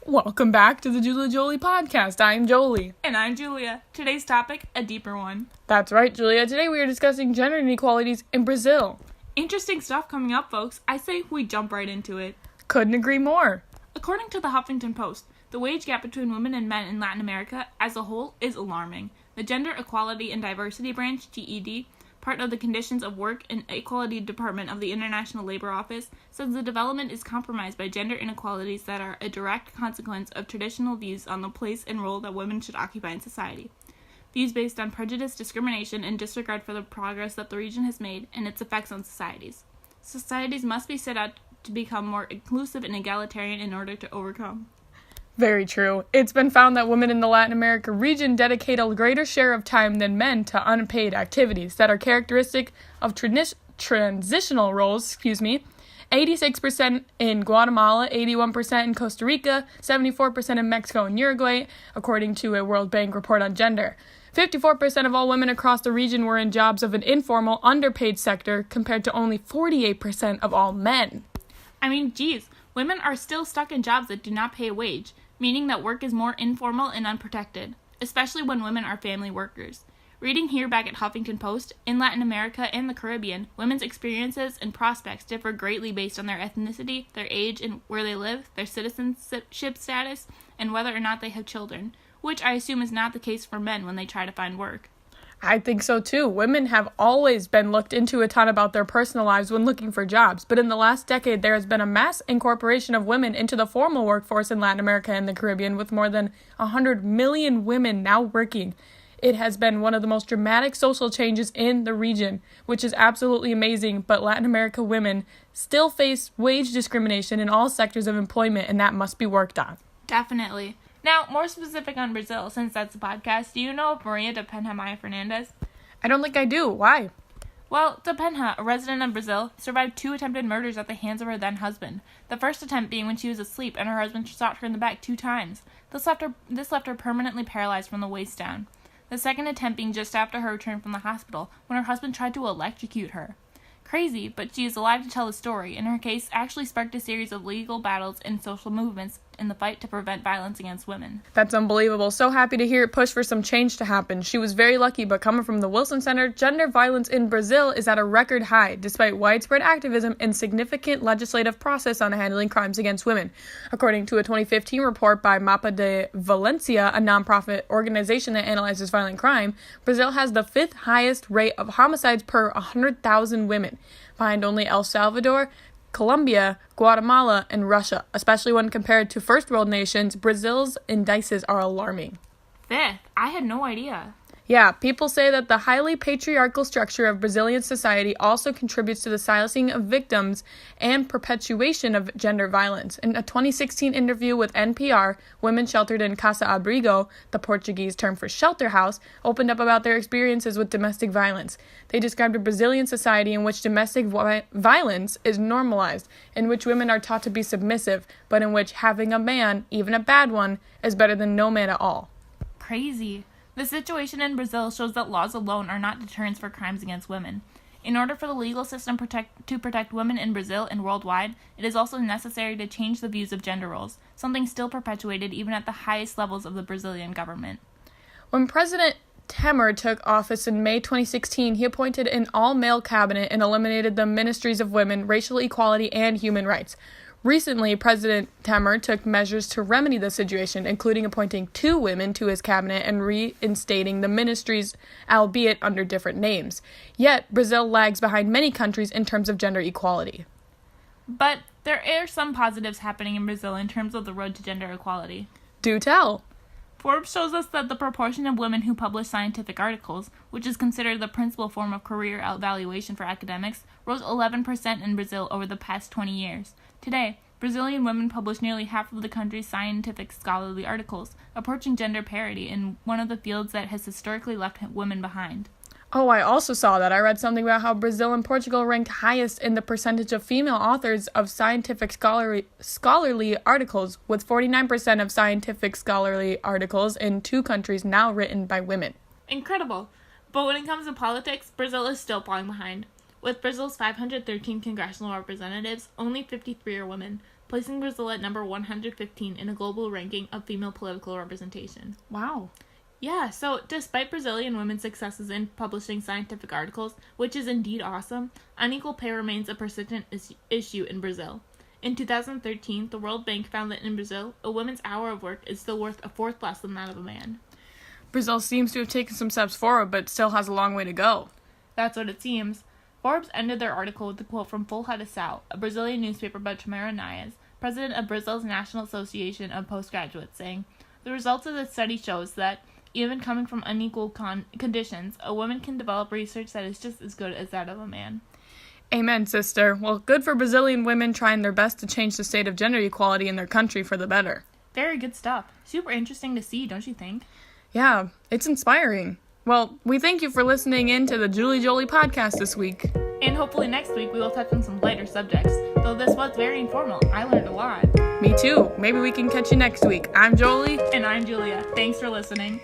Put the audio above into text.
Welcome back to the Julia Jolie podcast. I'm Jolie. And I'm Julia. Today's topic, a deeper one. That's right, Julia. Today we are discussing gender inequalities in Brazil. Interesting stuff coming up, folks. I say we jump right into it. Couldn't agree more. According to the Huffington Post, the wage gap between women and men in Latin America as a whole is alarming. The Gender Equality and Diversity Branch, GED, part of the Conditions of Work and Equality Department of the International Labor Office, says the development is compromised by gender inequalities that are a direct consequence of traditional views on the place and role that women should occupy in society. Views based on prejudice, discrimination, and disregard for the progress that the region has made and its effects on societies. Societies must be set out to become more inclusive and egalitarian in order to overcome. Very true. It's been found that women in the Latin America region dedicate a greater share of time than men to unpaid activities that are characteristic of transitional roles, 86% in Guatemala, 81% in Costa Rica, 74% in Mexico and Uruguay, according to a World Bank report on gender. 54% of all women across the region were in jobs of an informal, underpaid sector, compared to only 48% of all men. I mean, geez, women are still stuck in jobs that do not pay a wage, meaning that work is more informal and unprotected, especially when women are family workers. Reading here back at Huffington Post, in Latin America and the Caribbean, women's experiences and prospects differ greatly based on their ethnicity, their age and where they live, their citizenship status, and whether or not they have children, which I assume is not the case for men when they try to find work. I think so too. Women have always been looked into a ton about their personal lives when looking for jobs, but in the last decade there has been a mass incorporation of women into the formal workforce in Latin America and the Caribbean, with more than 100 million women now working. It has been one of the most dramatic social changes in the region, which is absolutely amazing, but Latin America women still face wage discrimination in all sectors of employment, and that must be worked on. Definitely. Now, more specific on Brazil, since that's a podcast, do you know of Maria da Penha Maia Fernandes? I don't think I do. Why? Well, da Penha, a resident of Brazil, survived 2 attempted murders at the hands of her then-husband. The first attempt being when she was asleep and her husband shot her in the back 2 times. This left her permanently paralyzed from the waist down. The second attempt being just after her return from the hospital, when her husband tried to electrocute her. Crazy, but she is alive to tell the story, and her case actually sparked a series of legal battles and social movements in the fight to prevent violence against women. That's unbelievable. So happy to hear it push for some change to happen. She was very lucky, but coming from the Wilson Center, gender violence in Brazil is at a record high, despite widespread activism and significant legislative process on handling crimes against women. According to a 2015 report by Mapa de Valencia, a nonprofit organization that analyzes violent crime, Brazil has the 5th highest rate of homicides per 100,000 women, behind only El Salvador, Colombia, Guatemala, and Russia. Especially when compared to first world nations, Brazil's indices are alarming. 5th? I had no idea. Yeah, people say that the highly patriarchal structure of Brazilian society also contributes to the silencing of victims and perpetuation of gender violence. In a 2016 interview with NPR, women sheltered in Casa Abrigo, the Portuguese term for shelter house, opened up about their experiences with domestic violence. They described a Brazilian society in which domestic violence is normalized, in which women are taught to be submissive, but in which having a man, even a bad one, is better than no man at all. Crazy. The situation in Brazil shows that laws alone are not deterrents for crimes against women. In order for the legal system to protect women in Brazil and worldwide, it is also necessary to change the views of gender roles, something still perpetuated even at the highest levels of the Brazilian government. When President Temer took office in May 2016, he appointed an all-male cabinet and eliminated the ministries of women, racial equality, and human rights. Recently, President Temer took measures to remedy the situation, including appointing 2 women to his cabinet and reinstating the ministries, albeit under different names. Yet, Brazil lags behind many countries in terms of gender equality. But there are some positives happening in Brazil in terms of the road to gender equality. Do tell. Forbes shows us that the proportion of women who publish scientific articles, which is considered the principal form of career evaluation for academics, rose 11% in Brazil over the past 20 years. Today, Brazilian women publish nearly half of the country's scientific scholarly articles, approaching gender parity in one of the fields that has historically left women behind. Oh, I also saw that. I read something about how Brazil and Portugal ranked highest in the percentage of female authors of scientific scholarly articles, with 49% of scientific scholarly articles in 2 countries now written by women. Incredible. But when it comes to politics, Brazil is still falling behind. With Brazil's 513 congressional representatives, only 53 are women. placing Brazil at number 115 in a global ranking of female political representation. Wow. Yeah, so despite Brazilian women's successes in publishing scientific articles, which is indeed awesome, unequal pay remains a persistent issue in Brazil. In 2013, the World Bank found that in Brazil, a woman's hour of work is still worth a fourth less than that of a man. Brazil seems to have taken some steps forward, but still has a long way to go. That's what it seems. Forbes ended their article with a quote from Folha de Sal, a Brazilian newspaper by Tamara Nias, president of Brazil's National Association of Postgraduates, saying, "The results of this study shows that, even coming from unequal conditions, a woman can develop research that is just as good as that of a man." Amen, sister. Well, good for Brazilian women trying their best to change the state of gender equality in their country for the better. Very good stuff. Super interesting to see, don't you think? Yeah, it's inspiring. Well, we thank you for listening in to the Julie Jolie podcast this week. And hopefully next week we will touch on some lighter subjects. Though this was very informal, I learned a lot. Me too. Maybe we can catch you next week. I'm Jolie. And I'm Julia. Thanks for listening.